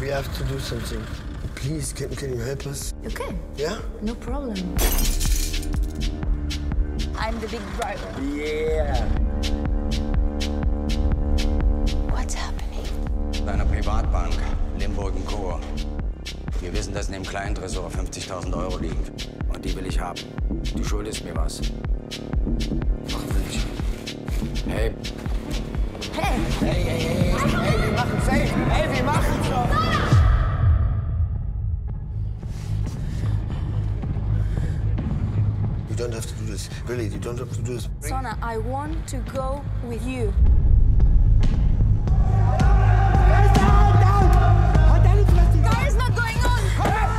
we have to do something. Please, can you help us? Okay. Yeah? No problem. I'm the big driver. Yeah. What's happening? Bei einer Privatbank, Limburg & Co. Wir wissen, dass in dem kleinen Tresor 50.000 Euro liegen. Und die will ich haben. Du schuldest mir was. Machen wir nicht. Hey. Hey! Hey, wir machen safe. Hey, wir machen schon. You don't have to do this. Really, you don't have to do this. Sona, I want to go with you. The car is not going on!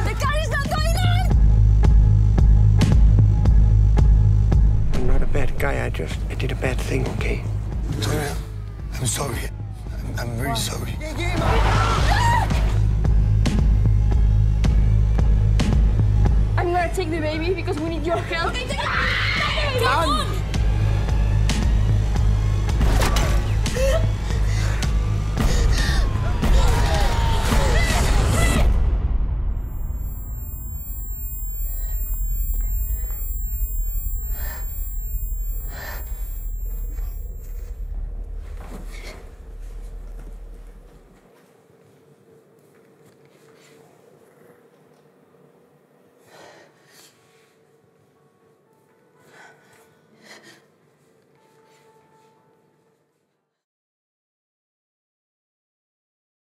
The car is not going on! I'm not a bad guy. I did a bad thing, okay? Victoria, I'm sorry. I'm very sorry. I'm gonna take the baby because we need your help. Come on!